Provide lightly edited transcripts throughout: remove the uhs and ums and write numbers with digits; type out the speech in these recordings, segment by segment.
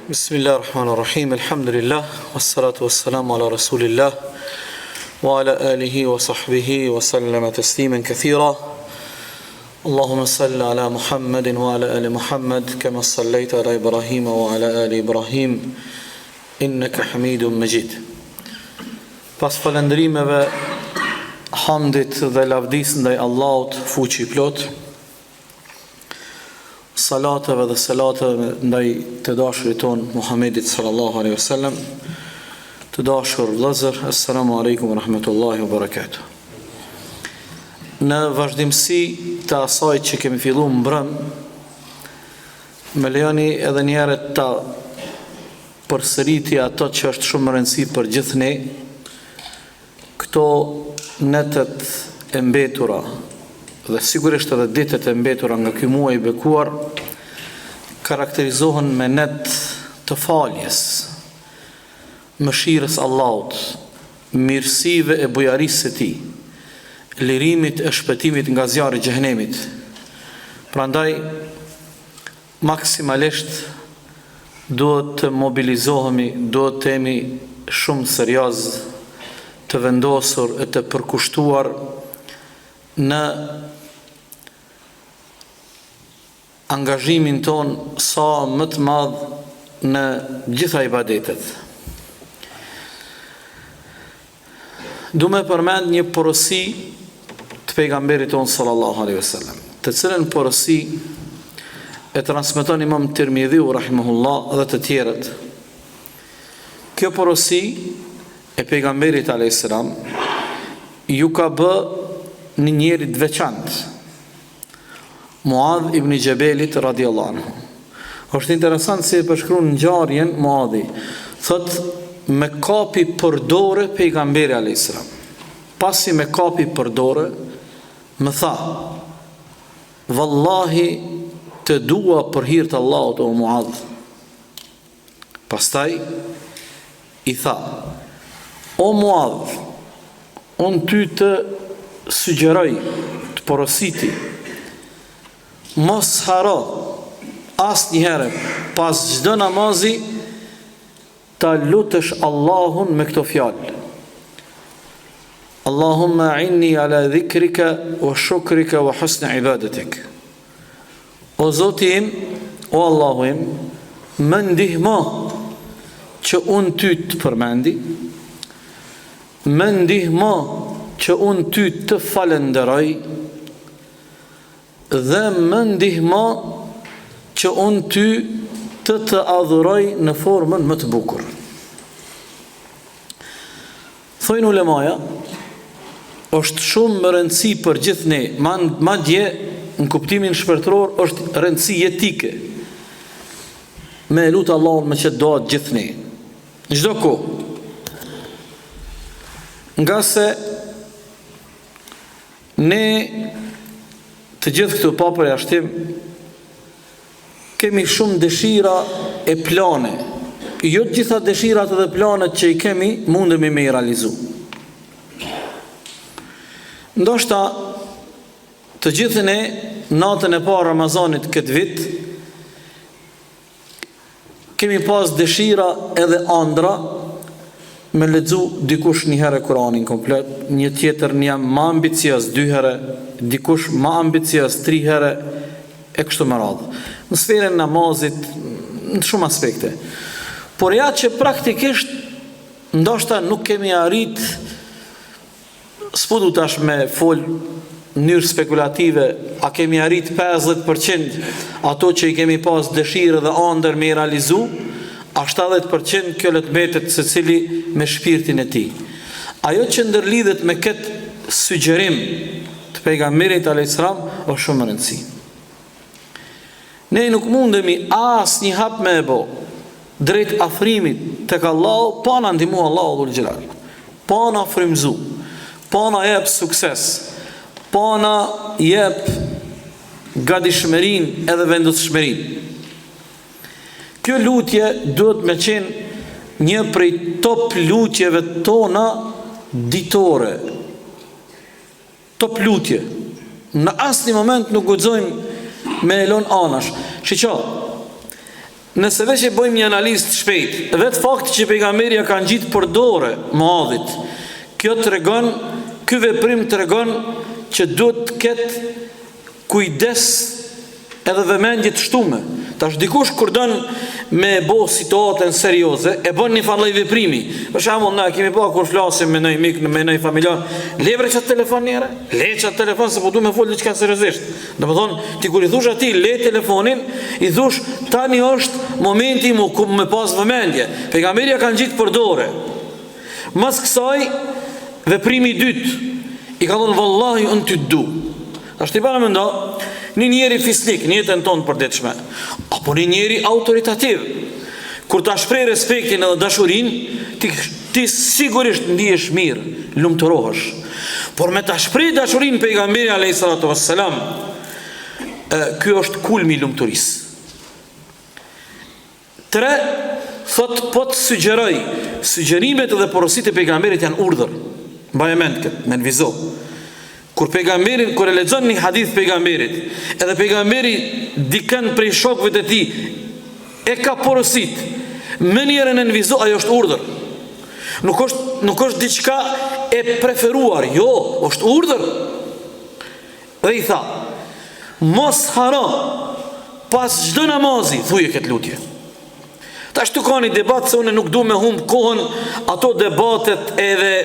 Bismillahirrahmanirrahim. Alhamdulillah, wassalatu wassalamu ala rasulillah wa ala alihi wa sahbihi wa sallama tasliman kathira. Allahumma salli ala Muhammadin wa ala ali Muhammad kama sallaita ala Ibrahim wa ala ali Ibrahim innaka Hamidum Majid. Pas falëndrimeve, hamdit dhe lavdis ndaj Allahut fuqi plot, salateve dhe salateve ndaj të dashurit ton Muhammedit sallallahu alaihi wasallam. Të dashur vëllezër, assalamu alaikum wa rahmatullahi wa barakatuh. Në vazhdimsi të asaj që kemi filluar mbrëm, më lejoni edhe një herë ta përsëriti ato që është shumë rëndësi për gjithë ne, këto netet e mbetura dhe sigurisht edhe ditët e mbetura nga ky muaj i bekuar karakterizohen me net të faljes, mëshirës Allahut, mirësive e bujarisë së Tij, lirimit e shpëtimit nga zjarri i xhehenemit. Prandaj maksimalisht duhet të mobilizohemi, duhet të jemi shumë serioz, të vendosur e të përkushtuar në angazhimin ton sa më të madh në gjitha ibadetet. Du me përmend një porosi të pejgamberit ton sallallahu alaihi wasallam, të cilën porosi e transmeton Imam Tirmidhiu rahimahullah dhe të tjerët. Kjo porosi e pejgamberit alayhis salam ju ka bë një njeri të veçantë, Muadh ibn Jabelit radiallahu anhu. Është interesant se e përshkruan ngjarjen Muadhi. Thot me kapi për dorë pejgamberi alayhis salam. Pasi me kapi për dorë, më tha: "Wallahi të dua për hir të Allahut o Muadh." Pastaj i tha: "O Muadh, unë ty të sugjeroj, të porositi, mos haro asë njëherë pas çdo namazi ta lutësh Allahun me këto fjalë: Allahumma inni ala dhikrika wa shukrika wa husni ibadatik." O Zoti im, o Allahu im, më ndihmo që unë ty të përmendi, më ndihmo që unë ty të falenderoj, dhe më ndihmo që unë ty të adhuroj në formën më të bukur. Thojnë ulemaja, është shumë më rëndësi për gjithë ne, madje në kuptimin shpirtëror është rëndësi jetike, me lutë Allahun me që doat gjithë ne, në çdo kohë. Nga se ne të gjithë këtu pa përjashtim kemi shumë dëshira e plane. Jo të gjitha dëshirat dhe planet që i kemi mundemi me i realizu. Ndoshta të gjithë ne natën e parë Ramazanit këtë vit kemi pas dëshira edhe andra me lexu dikush një herë Kur'anin komplet, një tjetër një më ambicioz 2 herë, dikush më ambicioz 3 herë e kështu me radhë. Në sferën e namazit, në shumë aspekte. Por ja që praktikisht ndoshta nuk kemi arrit, s'po du tash me fol në mënyrë spekulative, a kemi arrit 50% ato që i kemi pas dëshirë dhe ëndër me realizu, a 70% kjo le të mbetet secili me shpirtin e tij. Ajo që ndërlidhet me këtë sugjerim të pejgamberit alayhis salam është shumë e rëndësishme. Ne nuk mundemi as një hap me e bo drejt afrimit tek Allahu pa na ndihmu Allahu dhul xhelal, pa na frymzu, pa na jep sukses, pa na jep gatishmërinë edhe vendosshmërinë. Kjo lutje duhet me qenë një prej top lutjeve tona ditore. Top lutje. Në asnjë moment nuk guxojmë me elon anash. Shiqo, Nëse veç e bëjmë një analizë të shpejt, vetë fakti që pejgamberi ja kanë gjitë për dorë Muadhit, kjo tregon, ky veprim tregon që duhet të ketë kujdes edhe vëmendje të shtume. Tash dikush kur don me bo situatën serioze, e bën një farë lloj veprimi. Për shembull, na kemi pa kur flasim me një mik, me një familjar, lebre çat telefon njëre, le çat telefon se po duam të fol diçka seriozisht. Domethënë, ti kur i thosh atij le telefonin, i thosh tani është momenti me pas vëmendje. Pejgamberi ja kanë gjitë për dorë. Mas kësaj, veprimi i dytë, i ka thonë vallahi unë ty du. Tash ti para mendo, një njeri fisnik, një jetën tonë përditshme, apo një njeri autoritativ, kur ta shpreh respektin edhe dashurin, ti sigurisht ndihesh mirë, lumturohesh. Por me ta shpreh dashurin pejgamberi alayhis salatu wassalam, ky është kulmi i lumturisë. 3, thot po të sugjeroj, sugjerimet dhe porositë e pejgamberit janë urdhër. Mbaj mend këtë, me vizo. Kur e lexon një hadith pejgamberit, edhe pejgamberi dikën prej shokëve të tij e ka porosit, më njëherë në vizo ajo është urdhër. Nuk është diçka e preferuar, jo, është urdhër. Dhe i tha, mos haro pas çdo namazi, thuje këtë lutje. Tash tu ka një debat se unë nuk du me humb kohën ato debatet edhe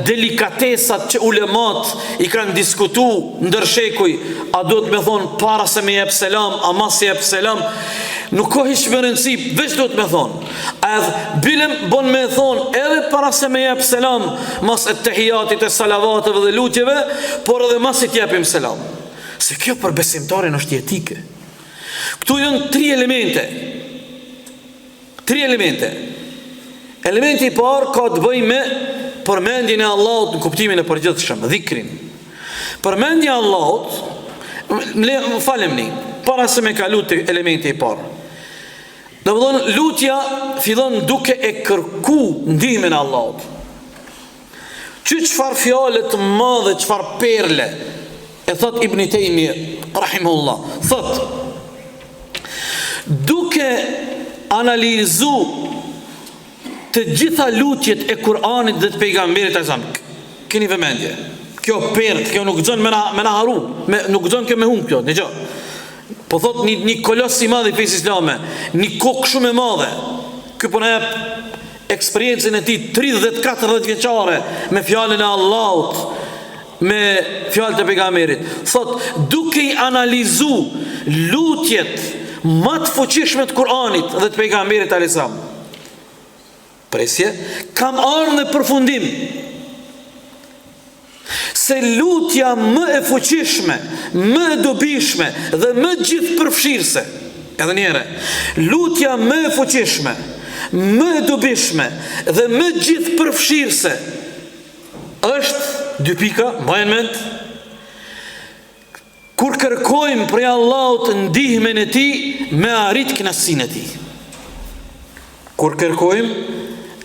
delikatesat që ulemat i kanë diskutu ndër shekuj, a do të me thonë para se me jep selam, a mas se jep selam, nuk ka hiç më rëndësi, veç do të me thonë. Edhe bilem bon me thonë edhe para se me jep selam, mas e tehijatit e salavatëve dhe lutjeve, por edhe mas i t'jepim selam. Se kjo për besimtarin është jetike. Këtu janë 3 elemente. 3 elemente. Elementi i parë ka të bëjë me përmendjen e Allahut në kuptimin e përgjithshëm, dhikrin. Përmendja e Allahut, falemni, para se me kalu te elementi i parë. Domethënë lutja fillon duke e kërku ndihmën e Allahut. Çfarë fjalë të madhe, çfarë perle. E thot Ibn Taymi rahimahullah, thot duke analizu të gjitha lutjet e Kur'anit dhe të pejgamberit e zanë, keni vëmendje, kjo perët, kjo nuk gëzën me na haru, nuk gëzën kjo me hum kjo, një gjë. Po thot një kolos i madhe i fesë islame, një kokë shumë e madhe, kjo po në jep eksperiencën e ti 30-40 vjeqare me fjallën e Allahut, me fjallët e pejgamberit. Thot, duke i analizu lutjet më të fuqishme të Kur'anit dhe të pejgamberit alisam, presje, kam ardhur në përfundim se lutja më e fuqishme, më e dobishme dhe më gjithëpërfshirëse, edhe njëre, lutja më e fuqishme, më e dobishme dhe më gjithëpërfshirëse është 2 pika, mbajnë mend, kur kërkojmë prej Allahut ndihmën e tij me arrit kënaqësinë e tij. Kur kërkojmë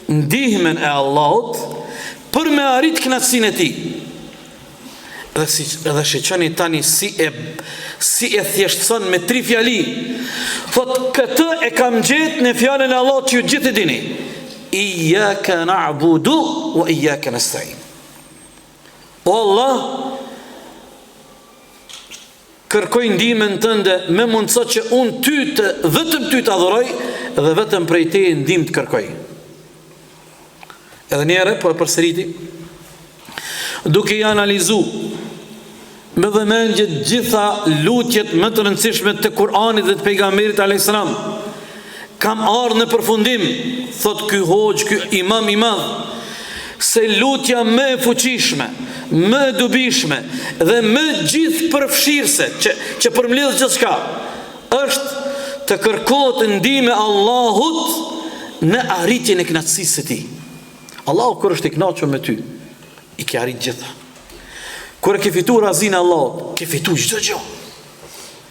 ndihmën e Allahut për me arrit kënaqësinë e tij. Dhe shiqoni tani si e thjeshtëson me 3 fjali. Thot, këtë e kam gjetë në fjalën e Allahut që ju gjithë e dini. Iyyaka na'budu wa iyyaka nasta'in. O Allah, kërkoj ndihmën tënde, me mundëso që unë vetëm ty të adhuroj dhe vetëm prej teje ndihmë të kërkoj. Edhe njëre, po e përsëriti, duke i analizu me vëmendje gjitha lutjet më të rëndësishme të Kur'anit dhe të pejgamberit alayhis salam, kam ardhur në përfundim, thot ky hoxh, ky imam i madh, se lutja më e fuqishme, më e dobishme dhe më gjithëpërfshirëse që përmbledh gjithçka, është të kërkohet ndihmë Allahut në arritjen e kënaqësisë së tij. Allahu kur është i kënaqur me ty, i ke arrit gjitha. Kur e ke fitu razin e Allahut, ke fitu çdo gjë.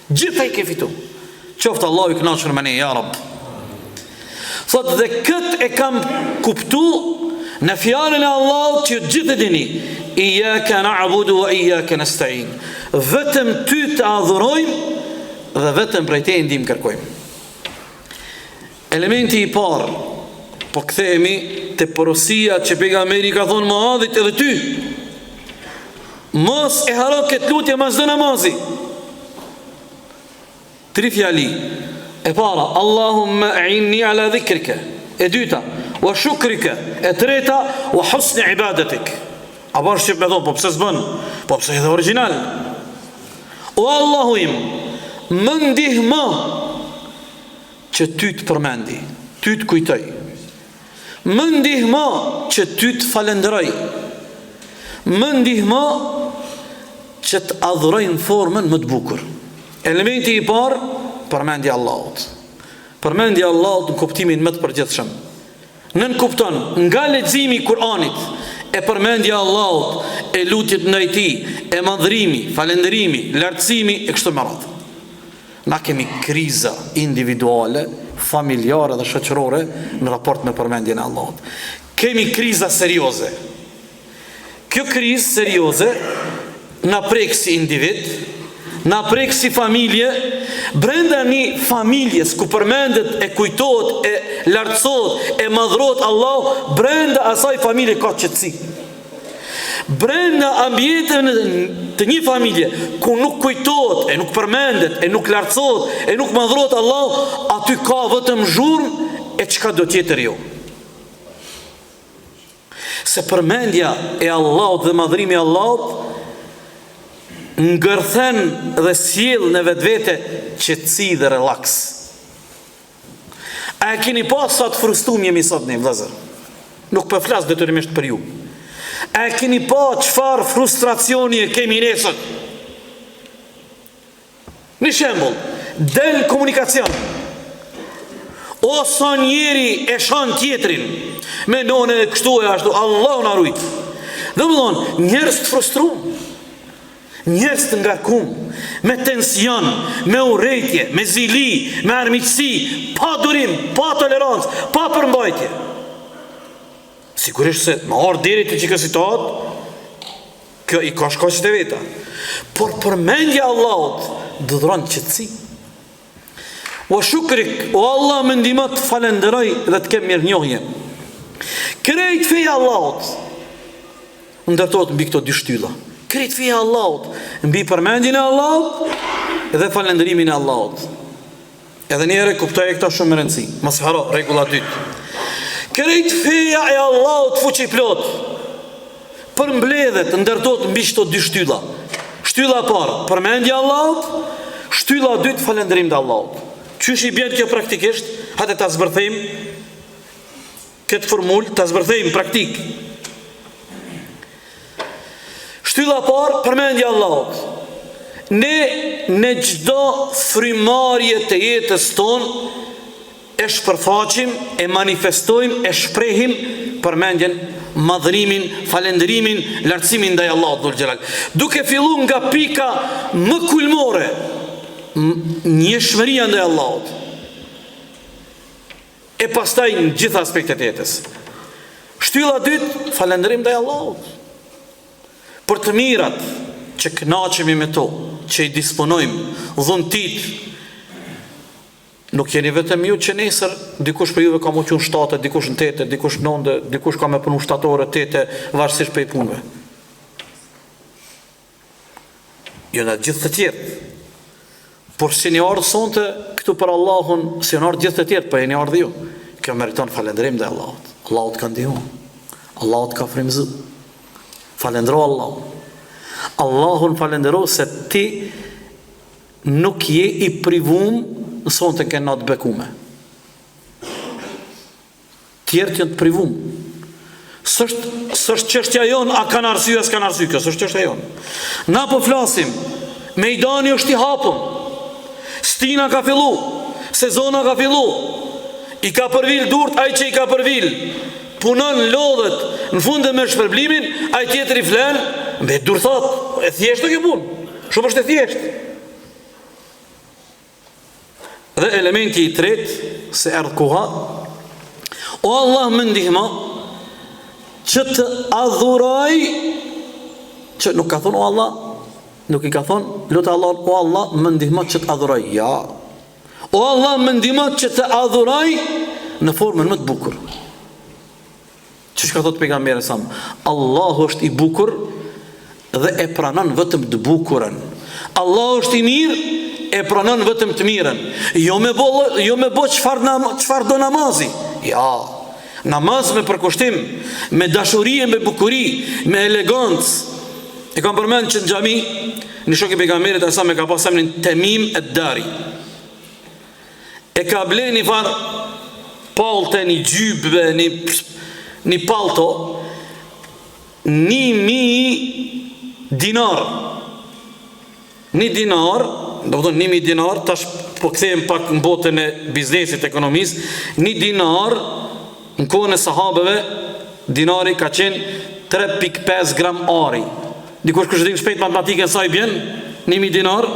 Gjitha i ke fitu. Qoftë Allahu i kënaqur me ne, ja Rabb. Thot dhe këtë e kam kuptu në fjalën e Allahut që gjithë e dini. Iyyaka na'budu wa iyyaka nasta'in. Vetëm ty të adhurojmë dhe vetëm prej te ndihmë kërkojmë. Elementi i parë, po kthehemi te porosia që pejgamberi ka thonë Muadhit edhe ty, mos e haro këtë lutje mas çdo namazi. 3 fjali. E para, Allahumma a'inni ala dhikrika. E dyta, wa shukrika. E treta, wa husni ibadatik. A bërë shqip me thonë, po pëse s'bën? Po pëse edhe original? O Allahu im, më ndihmo që ty të përmendi, ty të kujtoj. Më ndihmo që ty të falenderoj. Më ndihmo që të adhuroj në formën më të bukur. Elementi i parë, përmendja Allahut. Përmendja Allahut në kuptimin më të përgjithshëm. Nën kupton nga leximi i Kur'anit, e përmendja Allahut, e lutjet ndaj tij, e madhrimi, falënderimi, lartësimi e kështu me radhë. Na kemi kriza individuale, familjare dhe shoqërore në raport me përmendjen e Allahut. Kemi kriza serioze. Kjo krizë serioze na prek si individ, na prek si familje, brenda një familjes ku përmendet e kujtohet, e lartësohet, e madhrohet Allah, brenda asaj familje ka qetësi. Brenda ambientin të një familje ku nuk kujtohet, e nuk përmendet, e nuk lartësohet, e nuk madhrohet Allah, aty ka vetëm zhurmë e çka do tjetër jo. Se përmendja e Allahut dhe madhrimi i Allahut ngërthen dhe sjell në vetvete qetësi dhe relaks. A e keni pas sa të frustum jemi sot ne vëllezër? Nuk po flas detyrimisht për ju. A e keni pa çfarë frustracioni e kemi ne sot? Në shembull, del komunikacion. O sa njeri e shan tjetrin me none e kështu e ashtu, Allahu na ruaj. Domthon, njerëz të frustruar, njerëz të ngarkum, me tension, me urrëtie, me zili, me armiqësi, pa durim, pa tolerancë, pa përmbajtje. Sigurisht se më ardh deri te çka situatë, kjo i ka shkaqet e veta. Por përmendja e Allahut do dhëron qetësi. O shukrik, o Allah më ndihmo të falenderoj dhe të kem mirënjohje. Krejt feja Allahut ndërtohet mbi këto dy shtylla. Krejt feja Allahut mbi përmendjen e Allahut dhe falenderimin e Allahut. Edhe njëherë kuptoj këto shumë me rëndësi. Mos haro rregulla e dytë. Krejt feja e Allahut fuqi plot përmbledhet, ndërtohet mbi këto dy shtylla. Shtylla e parë, përmendja e Allahut, shtylla e dytë, falënderimi te Allahut. Qysh i bjen kjo praktikisht? Hajde ta zbërthejmë këtë formulë, ta zbërthejmë praktik. Shtylla e parë, përmendja e Allahut. Ne në çdo frymarrje të jetës tonë e shpërfaqim, e manifestojmë, e shprehim përmendjen, madhrimin, falenderimin, lartësimin ndaj Allahut dhul xhelal. Duke filluar nga pika më kulmore, njëshmëria ndaj Allahut, e pastaj në gjitha aspektet e jetës. Shtylla e dytë, falënderim ndaj Allahut për të mirat që kënaqemi me to, që i disponojmë, dhuntit. Nuk jeni vetëm ju që nesër dikush për juve ka më qenë 7, dikush në 8, dikush 9, dikush ka me punu 7 orë, 8, varësisht për i punëve. Jo në gjithë të tjerë. Por si një ardhë sonte, këtu për Allahun, si një ardhë gjithë të tjerë, për e një ardhë ju. Kjo meriton falendrim dhe Allahut. Allahut ka ndihu. Allahut ka frimzu. Falendro Allahun. Allahun falendro se ti nuk je i privum në sonte ke natë bekume. Tjerë të jenë të privum. Sështë qështja jonë, a kanë arsye, a s'kanë arsye, kjo sështë qështja jonë. Na po flasim, mejdani është i hapun. Stina ka fillu, sezona ka fillu, i ka përvil durt, ai që i ka përvil, punon, lodhet, në fundë me shpërblimin, ai tjetër i flen, me dur thot, e thjeshtë kjo punë, shumë është e thjeshtë. Dhe elementi i tretë, se erdhë koha, o Allah më ndihmo, që të adhuroj, që nuk ka thonë o Allah, Nuk i ka thonë, lutë Allah, o Allah, më ndihmo që të adhuroj. Ja. O Allah, më ndihmo që të adhuroj në formën më të bukur. Çish ka thotë pejgamberi sa? Allahu është i bukur dhe e pranon vetëm të bukurën. Allahu është i mirë, e pranon vetëm të mirën. Jo me bo çfarë do namazi. Ja. Namaz me përkushtim, me dashuri, me bukuri, me elegancë. E kam përmend që në xhami, në shok i pejgamberit asa me ka pas emrin Temim ad-Dari. E ka ble një farë palte, një gjybë, një palto, 1.000 dinar. 1 dinar, do të thonë 1.000 dinar, tash po kthehem pak në botën e biznesit, ekonomisë. 1 dinar në kohën e sahabeve, dinari ka qenë 3.5 gram ari. Dikush kush e din shpejt matematikën sa i bjen? 1.000 dinar?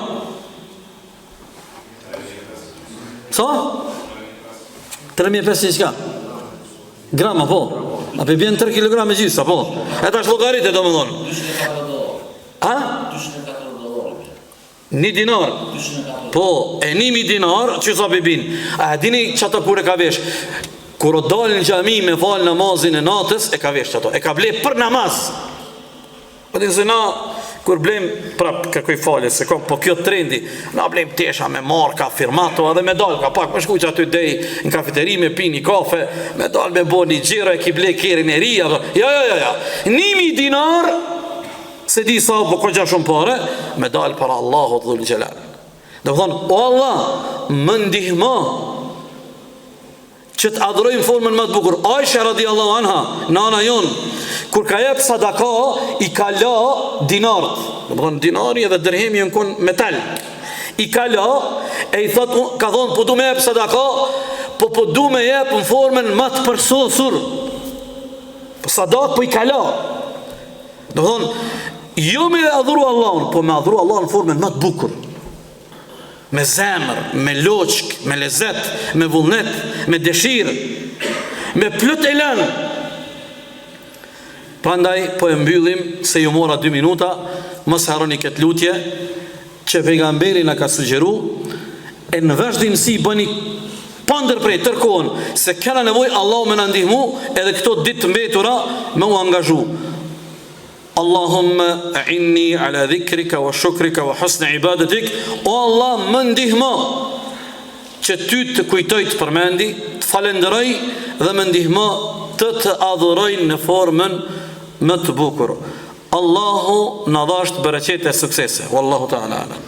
Sa? 3.500 çka? Grama, po. Apo bjen 3 kg me gjysë, po. E tash llogaritë domethënë. A? 1 dinar. Po, e 1.000 dinar, që sa bibin? A dini çata kur e ka vesh? Kur o dalë në xhami me fal namazin e natës, e ka vesh çato. E ka ble për namaz. Po dhe se na, kur blem, prap kërkoj falje, se kom, po kjo trendi, na blem tesha me marka, firmato, edhe me dal, ka pak, me shku që aty dej në kafeteri, me pi një kafe, me dal me bo një gjiro, e ki ble kerin e ria, ja. 1.000 dinar, se di sa, po ko gja shumë pare, me dal para Allahu dhul gjelal. Dhe thonë, o Allah, më ndihma, që të adhurojmë formën më të bukur. Aisha radiallahu anha, nana jonë, kur ka jep sadaka, i ka la dinart. Dinari edhe dirhemi në kun metal. I ka la, e i thot, ka thonë, po du me jep sadaka, po du me jep në formën më të përsosur. Po sadak, po i ka la. Do thonë, jo me adhuru Allahun, po me adhuru Allahun në formën më të bukur. Me zemër, me loçk, me lezet, me vullnet, me dëshirë, me plot elan. Prandaj po e mbyllim, se ju mora 2 minuta, mos harroni këtë lutje që pejgamberi na ka sugjeru, e në vazhdimsi bëni pandërprej tërkohën se kena nevojë Allahu më na ndihmu edhe këto ditë të mbetura me u angazhu. Allahumma a'inni ala dhikrika wa shukrika wa husni ibadatik. O Allah, më ndihmo që ty të kujtoj të përmendi, të falenderoj dhe më ndihmo të adhuroj në formën më të bukur. Allahu na dhash bereqete e suksese. Wallahu ta'ala alam.